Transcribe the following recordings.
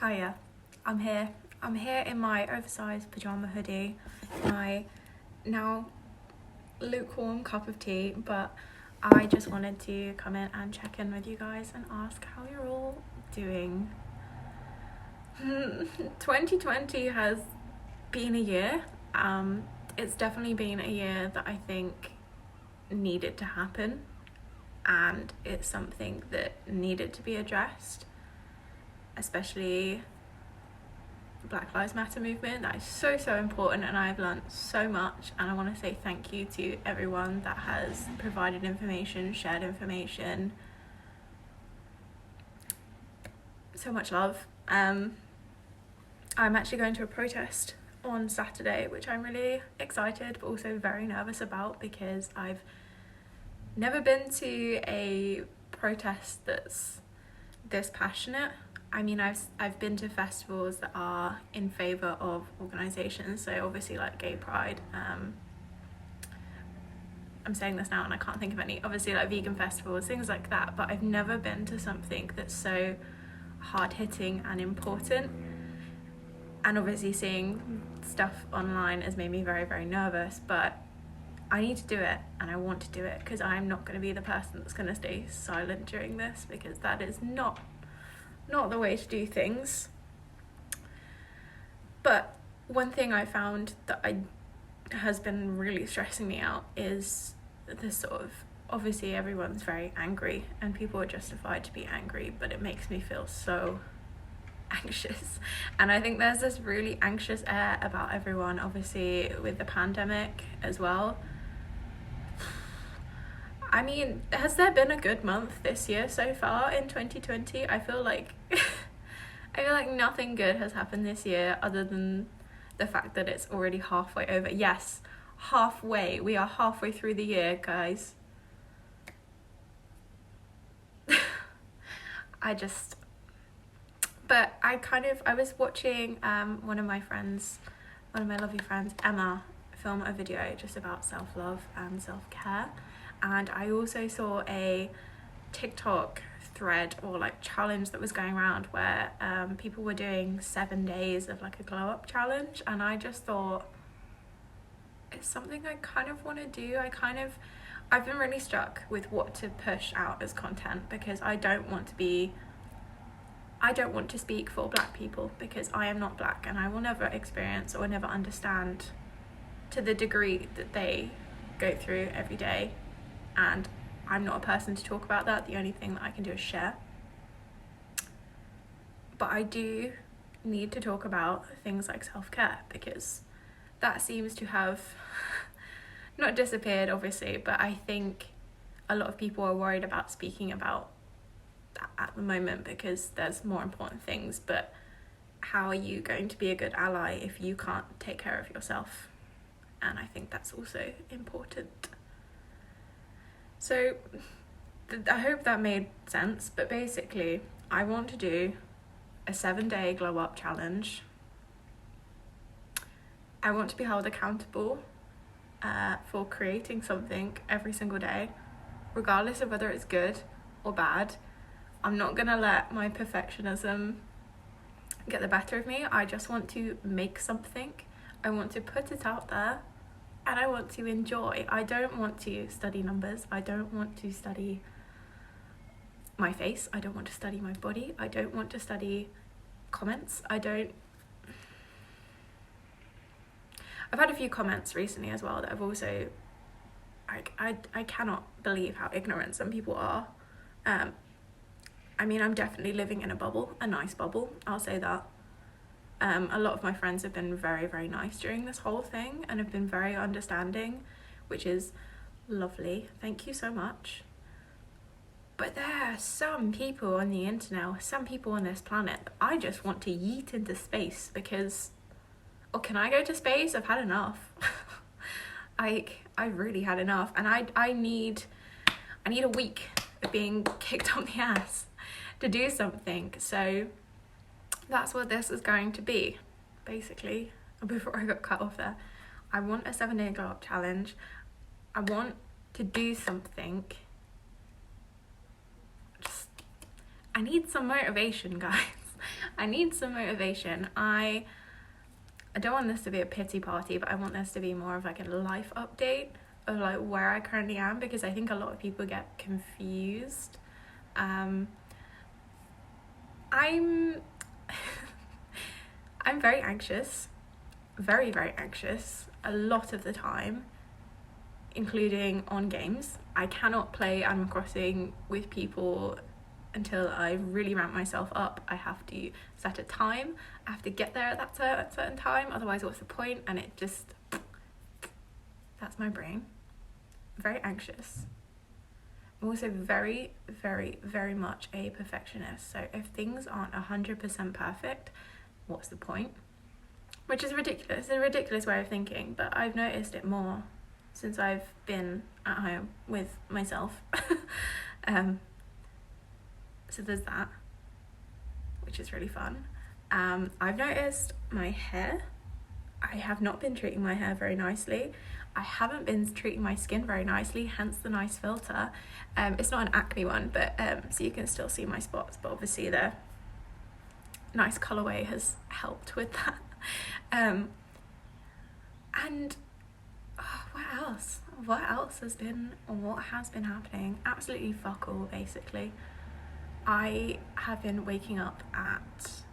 Hiya, I'm here. I'm here in my oversized pyjama hoodie, my now lukewarm cup of tea, but I just wanted to come in and check in with you guys and ask how you're all doing. 2020 has been a year. It's definitely been a year that I think needed to happen, and it's something that needed to be addressed, especially Black Lives Matter movement. That is so important, and I've learned so much, and I want to say thank you to everyone that has provided information, shared information. So much love. I'm actually going to a protest on Saturday, which I'm really excited but also very nervous about, because I've never been to a protest that's this passionate. I mean, I've been to festivals that are in favour of organisations, so obviously like Gay Pride, I'm saying this now and I can't think of any, obviously like vegan festivals, things like that, but I've never been to something that's so hard-hitting and important. And obviously seeing stuff online has made me very nervous, but I need to do it, and I want to do it, because I'm not going to be the person that's going to stay silent during this, because that is not the way to do things. But one thing I found that has been really stressing me out is this sort of, obviously everyone's very angry and people are justified to be angry, but it makes me feel so anxious. And I think there's this really anxious air about everyone, obviously with the pandemic as well. I mean, has there been a good month this year so far in 2020? I feel like nothing good has happened this year other than the fact that it's already halfway over. Yes, halfway. We are halfway through the year, guys. But I was watching one of my lovely friends, Emma, film a video just about self-love and self-care. And I also saw a TikTok thread or like challenge that was going around where people were doing 7 days of like a glow up challenge, and I just thought it's something I kind of want to do. I've been really struck with what to push out as content, because I don't want to speak for Black people, because I am not Black and I will never experience or never understand to the degree that they go through every day, and I'm not a person to talk about that. The only thing that I can do is share. But I do need to talk about things like self-care, because that seems to have not disappeared, obviously, but I think a lot of people are worried about speaking about that at the moment because there's more important things. But how are you going to be a good ally if you can't take care of yourself? And I think that's also important. So I hope that made sense, but basically I want to do a 7-day glow up challenge. I want to be held accountable for creating something every single day, regardless of whether it's good or bad. I'm not gonna let my perfectionism get the better of me. I just want to make something. I want to put it out there, and I want to enjoy. I don't want to study numbers. I don't want to study my face. I don't want to study my body. I don't want to study comments. I've had a few comments recently as well that have also, I cannot believe how ignorant some people are. I mean, I'm definitely living in a bubble, a nice bubble, I'll say that. A lot of my friends have been very nice during this whole thing and have been very understanding, which is lovely. Thank you so much. But there are some people on the internet, some people on this planet that I just want to yeet into space, because, or can I go to space? I've had enough. I really had enough, and I need a week of being kicked on the ass to do something. So that's what this is going to be, basically. Before I got cut off there, I want a 7-day glow up challenge. I want to do something. I need some motivation, guys. I need some motivation. I don't want this to be a pity party, but I want this to be more of like a life update of like where I currently am, because I think a lot of people get confused. I'm I'm very anxious, very, very anxious a lot of the time, including on games. I cannot play Animal Crossing with people until I really ramp myself up. I have to set a time. I have to get there at that certain time. Otherwise, what's the point? And it just, that's my brain. Very anxious. I'm also very, very, very much a perfectionist. So if things aren't 100% perfect, what's the point? Which is ridiculous. It's a ridiculous way of thinking, but I've noticed it more since I've been at home with myself. So there's that, which is really fun. I've noticed my hair. I have not been treating my hair very nicely. I haven't been treating my skin very nicely, hence the nice filter. It's not an acne one, but so you can still see my spots, but obviously the nice colourway has helped with that. And what else has been happening? Absolutely fuck all, basically. I have been waking up at,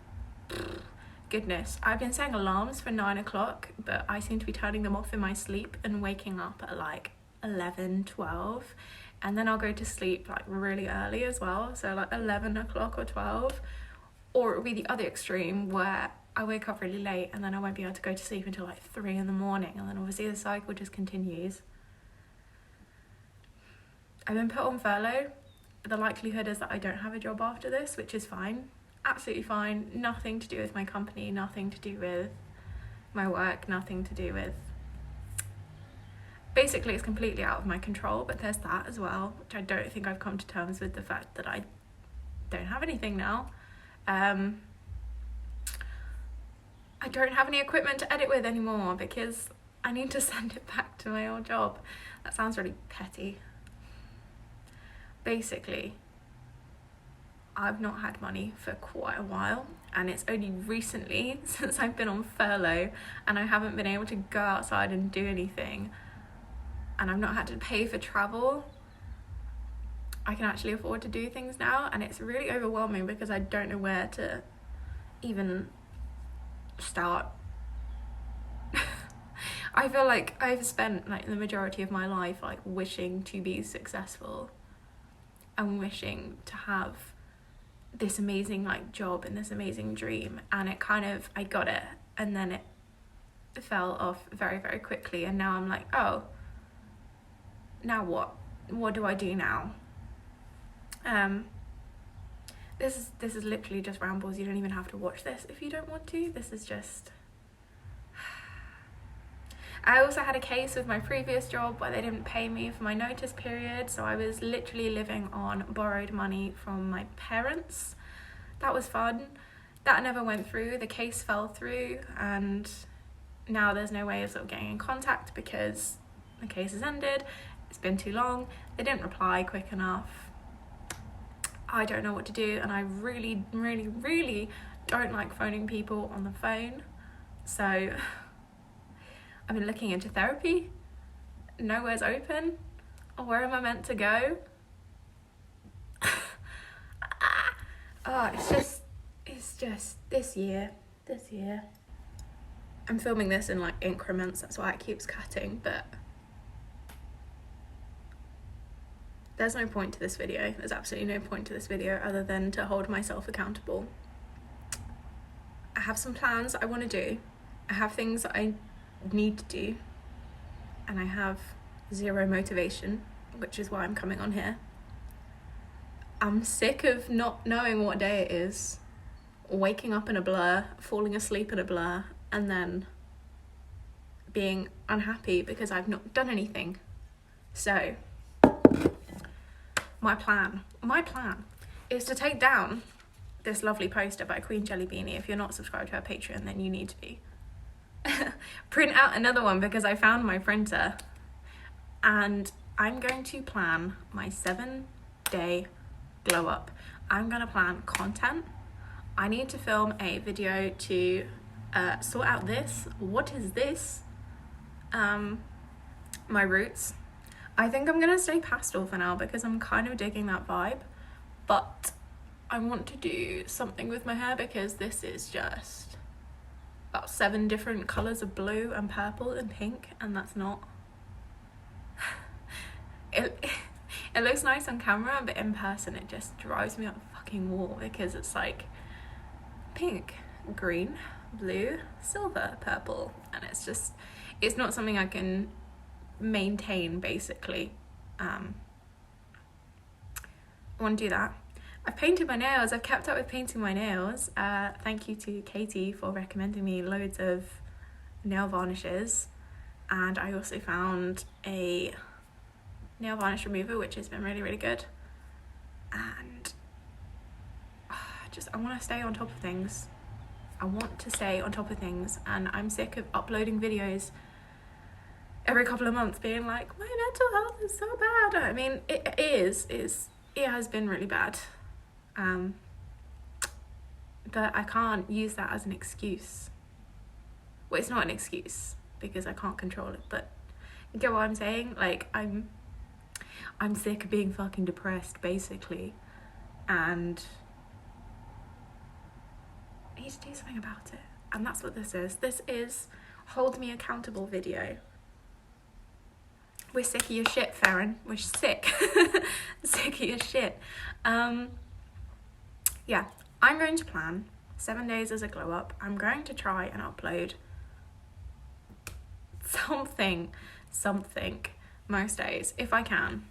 goodness, I've been setting alarms for 9 o'clock, but I seem to be turning them off in my sleep and waking up at like 11, 12, and then I'll go to sleep like really early as well, so like 11 o'clock or 12, or it'll be the other extreme where I wake up really late and then I won't be able to go to sleep until like 3 in the morning, and then obviously the cycle just continues. I've been put on furlough. The likelihood is that I don't have a job after this, which is fine. Absolutely fine. Nothing to do with my company, nothing to do with my work, nothing to do with... Basically, it's completely out of my control, but there's that as well, which I don't think I've come to terms with, the fact that I don't have anything now. I don't have any equipment to edit with anymore because I need to send it back to my old job. That sounds really petty. Basically, I've not had money for quite a while, and it's only recently since I've been on furlough and I haven't been able to go outside and do anything, and I've not had to pay for travel. I can actually afford to do things now, and it's really overwhelming because I don't know where to even start. I feel like I've spent like the majority of my life like wishing to be successful and wishing to have this amazing like job and this amazing dream, and it kind of, I got it and then it fell off very, very quickly, and now I'm like, oh, now what do I do now? This is literally just rambles. You don't even have to watch this if you don't want to. This is just... I also had a case with my previous job where they didn't pay me for my notice period, so I was literally living on borrowed money from my parents. That was fun. That never went through. The case fell through, and now there's no way of sort of getting in contact because the case has ended. It's been too long. They didn't reply quick enough. I don't know what to do, and I really, really, really don't like phoning people on the phone. So I've been looking into therapy. Nowhere's open. Where am I meant to go? It's just this year. I'm filming this in like increments, that's why it keeps cutting, but there's no point to this video. There's absolutely no point to this video other than to hold myself accountable. I have some plans that I want to do. I have things that I need to do, and I have zero motivation, which is why I'm coming on here. I'm sick of not knowing what day it is, waking up in a blur, falling asleep in a blur, and then being unhappy because I've not done anything. So my plan is to take down this lovely poster by Queen Jelly Beanie. If you're not subscribed to her Patreon, then you need to be. Print out another one because I found my printer, and I'm going to plan my 7-day glow up. I'm going to plan content. I need to film a video to sort out this. What is this? My roots. I think I'm gonna stay pastel for now because I'm kind of digging that vibe, but I want to do something with my hair because this is just about 7 different colours of blue and purple and pink, and that's not it looks nice on camera, but in person it just drives me up the fucking wall because it's like pink, green, blue, silver, purple, and it's not something I can maintain basically. I want to do that. I've painted my nails. I've kept up with painting my nails. Thank you to Katie for recommending me loads of nail varnishes, and I also found a nail varnish remover which has been really, really good. And I want to stay on top of things. And I'm sick of uploading videos every couple of months being like, my mental health is so bad. I mean, it has been really bad. But I can't use that as an excuse. Well, it's not an excuse because I can't control it, but you get what I'm saying? Like, I'm sick of being fucking depressed, basically, and I need to do something about it. And that's what this is. This is hold me accountable video. We're sick of your shit, Faeryn. We're sick. Sick of your shit. Yeah, I'm going to plan 7 days as a glow up. I'm going to try and upload something most days if I can.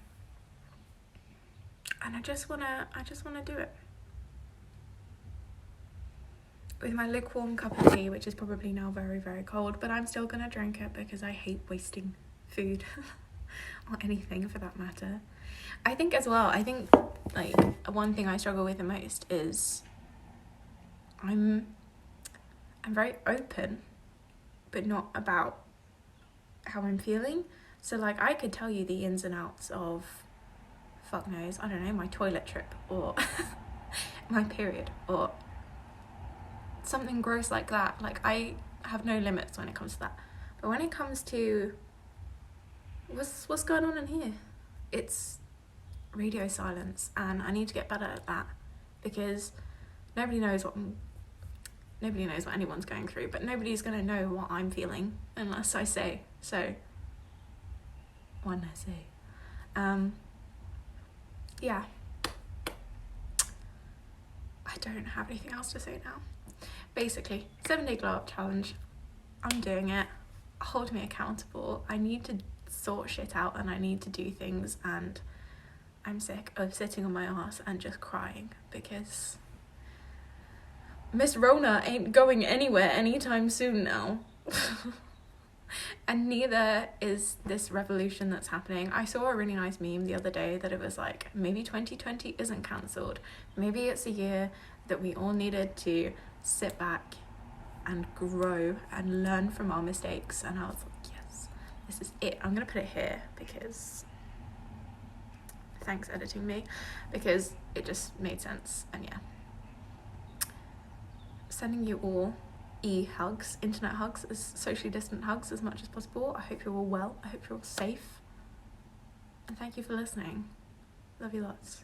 And I just wanna do it with my lukewarm cup of tea, which is probably now very, very cold, but I'm still gonna drink it because I hate wasting food or anything for that matter. I think as well, like one thing I struggle with the most is I'm very open, but not about how I'm feeling. So like I could tell you the ins and outs of, fuck knows, I don't know, my toilet trip or my period or something gross like that. Like I have no limits when it comes to that. But when it comes to what's going on in here, it's radio silence, and I need to get better at that because nobody knows what anyone's going through, but nobody's gonna know what I'm feeling unless I say so. When I say, yeah, I don't have anything else to say now. Basically, 7-day glow up challenge. I'm doing it. Hold me accountable. I need to sort shit out and I need to do things, and I'm sick of sitting on my ass and just crying because Miss Rona ain't going anywhere anytime soon now. And neither is this revolution that's happening. I saw a really nice meme the other day that it was like, maybe 2020 isn't cancelled. Maybe it's a year that we all needed to sit back and grow and learn from our mistakes. And I was like, yes, this is it. I'm gonna put it here because thanks editing me, because it just made sense. And yeah, sending you all hugs, internet hugs, as socially distant hugs as much as possible. I hope you're all well. I hope you're all safe. And thank you for listening. Love you lots.